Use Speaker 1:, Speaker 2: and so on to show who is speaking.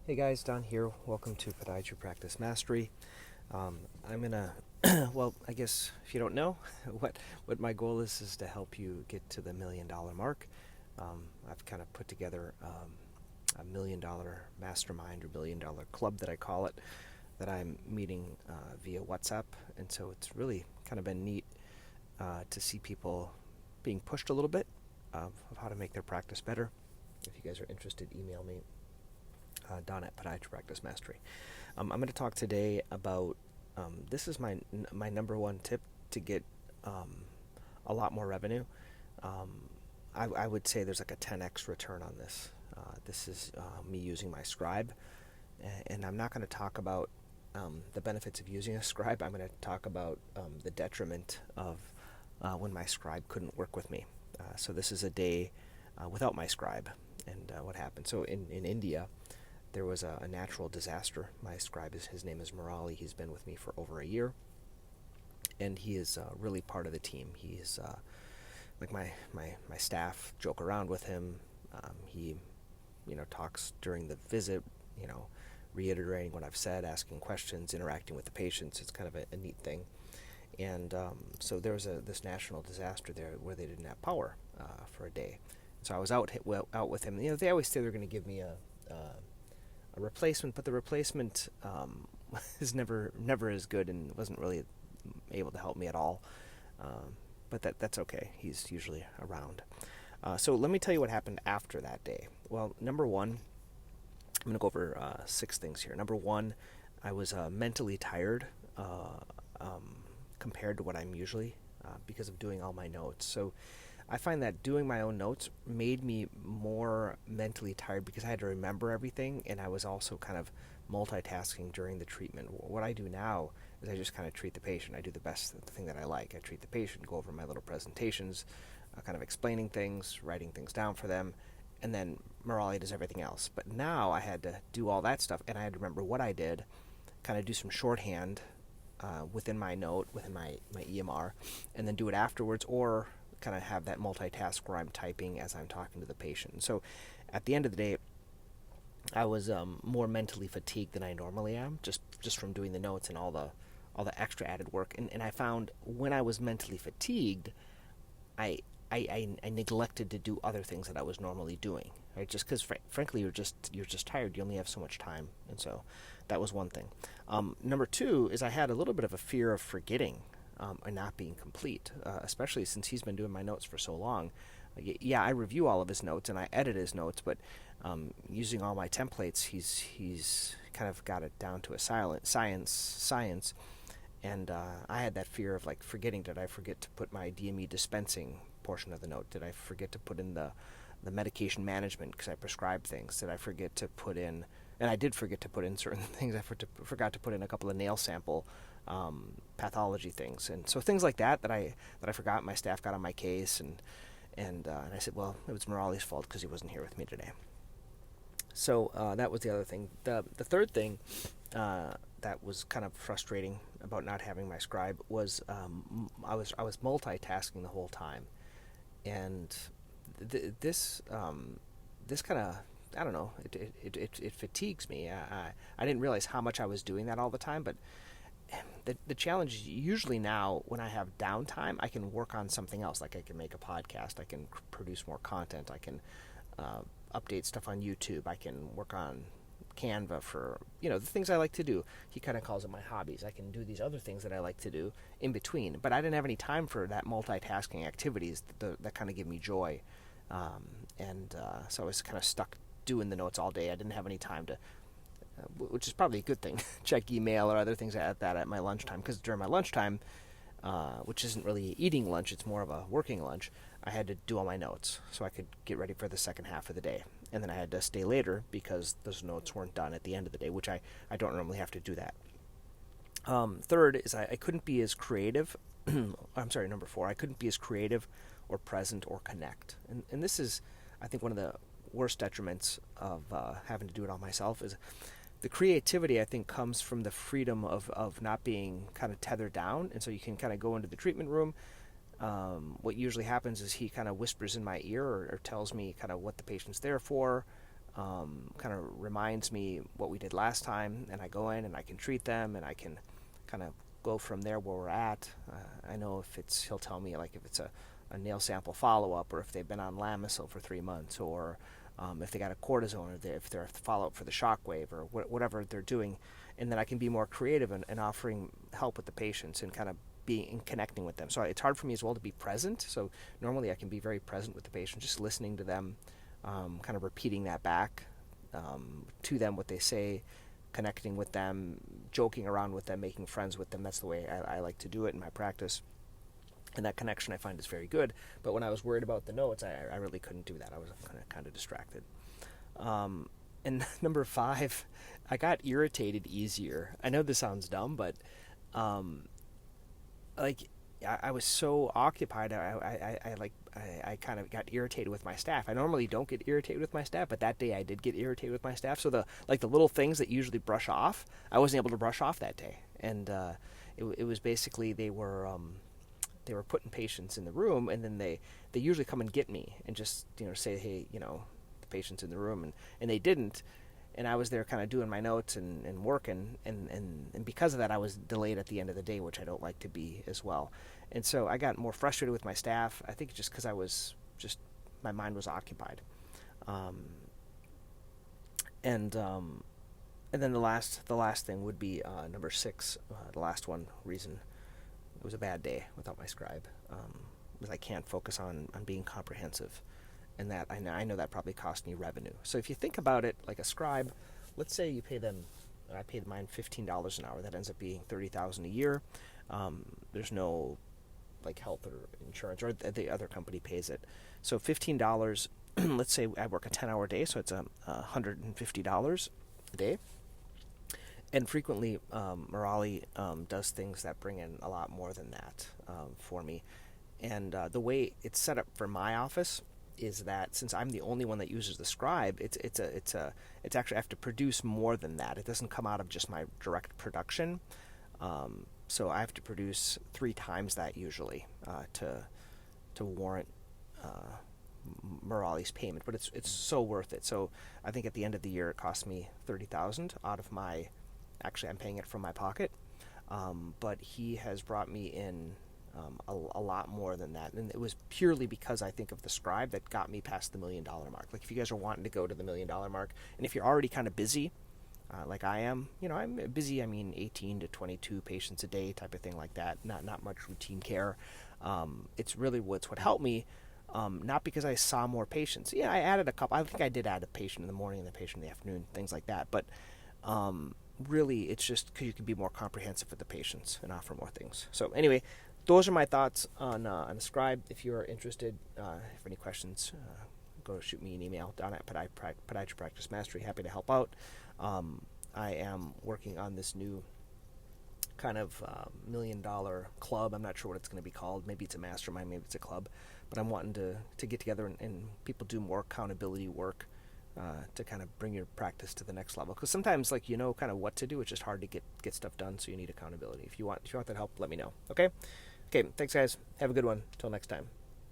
Speaker 1: Hey guys, Don here. Welcome to Podiatry Practice Mastery. I'm gonna, well, I guess if you don't know, what my goal is to help you get to the $1 million mark. I've kind of put together $1 million mastermind or $1 million club that I call it, that I'm meeting via WhatsApp, and so it's really kind of been neat to see people being pushed a little bit of how to make their practice better. If you guys are interested, email me. Don at Podiatry Practice Mastery. I'm going to talk today about this is my number one tip to get a lot more revenue. I would say there's like a 10x return on this. This is me using my scribe, and I'm not going to talk about the benefits of using a scribe. I'm going to talk about the detriment of when my scribe couldn't work with me. So this is a day without my scribe, and what happened. So in India, there was a natural disaster. My scribe, his name is Murali. He's been with me for over a year, and he is really part of the team. He is like my staff joke around with him. He, talks during the visit, reiterating what I've said, asking questions, interacting with the patients. It's kind of a neat thing. And so there was this national disaster there where they didn't have power for a day. So I was out with him. They always say they're going to give me a replacement, but the replacement is never as good and wasn't really able to help me at all. But that's okay. He's usually around. So let me tell you what happened after that day. Well, number one, I'm going to go over 6 things here. Number one, I was mentally tired compared to what I'm usually because of doing all my notes. So I find that doing my own notes made me more mentally tired because I had to remember everything, and I was also kind of multitasking during the treatment. What I do now is I just kind of treat the patient. I do the thing that I like. I treat the patient, go over my little presentations, kind of explaining things, writing things down for them, and then Murali does everything else. But now I had to do all that stuff, and I had to remember what I did, kind of do some shorthand within my note, within my EMR, and then do it afterwards, or kind of have that multitask where I'm typing as I'm talking to the patient. So at the end of the day, I was more mentally fatigued than I normally am, just from doing the notes and all the extra added work. And I found when I was mentally fatigued, I neglected to do other things that I was normally doing, right? Just because, frankly, you're just tired. You only have so much time, and so that was one thing. Number two is I had a little bit of a fear of forgetting and not being complete, especially since he's been doing my notes for so long. Yeah, I review all of his notes and I edit his notes, but using all my templates, he's kind of got it down to a science. And I had that fear of forgetting. Did I forget to put my DME dispensing portion of the note? Did I forget to put in the medication management because I prescribe things? Did I forget to put in? And I did forget to put in certain things. I forgot to put in a couple of nail sample pathology things, and so things like that I forgot. My staff got on my case, and I said, well, it was Murali's fault because he wasn't here with me today. So that was the other thing. The third thing that was kind of frustrating about not having my scribe was I was multitasking the whole time, and this kind of, I don't know, it fatigues me. I didn't realize how much I was doing that all the time, but the challenge is usually now when I have downtime, I can work on something else. Like I can make a podcast, I can produce more content, I can update stuff on YouTube, I can work on Canva for the things I like to do. He kind of calls it my hobbies. I can do these other things that I like to do in between, but I didn't have any time for that multitasking activities that kind of give me joy, so I was kind of stuck doing the notes all day. I didn't have any time to, which is probably a good thing, check email or other things at my lunchtime, because during my lunchtime, which isn't really eating lunch, it's more of a working lunch, I had to do all my notes so I could get ready for the second half of the day. And then I had to stay later because those notes weren't done at the end of the day, which I don't normally have to do that. Third is I couldn't be as creative. I'm sorry, number 4, I couldn't be as creative or present or connect. And this is, I think, one of the worst detriments of having to do it all myself. Is the creativity, I think, comes from the freedom of not being kind of tethered down. And so you can kind of go into the treatment room. What usually happens is he kind of whispers in my ear or tells me kind of what the patient's there for, kind of reminds me what we did last time, and I go in and I can treat them, and I can kind of go from there where we're at. I know if he'll tell me like if it's a nail sample follow-up, or if they've been on Lamisil for 3 months, or if they got a cortisone, or if they're follow-up for the shockwave, or whatever they're doing. And then I can be more creative in offering help with the patients and kind of being and connecting with them. So it's hard for me as well to be present. So normally I can be very present with the patient, just listening to them, kind of repeating that back to them, what they say, connecting with them, joking around with them, making friends with them. That's the way I like to do it in my practice. And that connection I find is very good. But when I was worried about the notes, I really couldn't do that. I was kind of distracted. And number 5, I got irritated easier. I know this sounds dumb, but I was so occupied. I kind of got irritated with my staff. I normally don't get irritated with my staff, but that day I did get irritated with my staff. So the little things that usually brush off, I wasn't able to brush off that day. And it was basically they were putting patients in the room, and then they usually come and get me and just say, hey, the patient's in the room, and they didn't. And I was there kind of doing my notes and working, and because of that, I was delayed at the end of the day, which I don't like to be as well. And so I got more frustrated with my staff, I think just because my mind was occupied. And then the last thing would be number 6, the last one reason it was a bad day without my scribe, was I can't focus on being comprehensive. And that I know that probably cost me revenue. So if you think about it, like a scribe, let's say you pay them, I paid mine $15 an hour. That ends up being $30,000 a year. There's no like health or insurance, or the other company pays it. So $15. Let's say I work a 10-hour day, so it's $150 a day. And frequently, Morali does things that bring in a lot more than that for me. And the way it's set up for my office is that since I'm the only one that uses the scribe, it's actually I have to produce more than that. It doesn't come out of just my direct production, so I have to produce 3 times that usually to warrant Morali's payment. But it's so worth it. So I think at the end of the year it cost me $30,000 out of my. Actually, I'm paying it from my pocket, but he has brought me in. A lot more than that, and it was purely because I think of the scribe that got me past the $1 million mark. Like if you guys are wanting to go to the $1 million mark, and if you're already kind of busy, like I am, I'm busy. I mean, 18 to 22 patients a day, type of thing like that. Not much routine care. It's really what helped me. Not because I saw more patients. Yeah, I added a couple. I think I did add a patient in the morning and a patient in the afternoon, things like that. But really, it's just because you can be more comprehensive with the patients and offer more things. So anyway. Those are my thoughts on a scribe. If you are interested, if any questions, go shoot me an email down at Podiatry Practice Mastery. Happy to help out. I am working on this new kind of $1 million club. I'm not sure what it's going to be called. Maybe it's a mastermind, maybe it's a club. But I'm wanting to get together and people do more accountability work to kind of bring your practice to the next level. Because sometimes, like, kind of what to do. It's just hard to get stuff done, so you need accountability. If you want that help, let me know. Okay? Okay, thanks, guys. Have a good one. Till next time.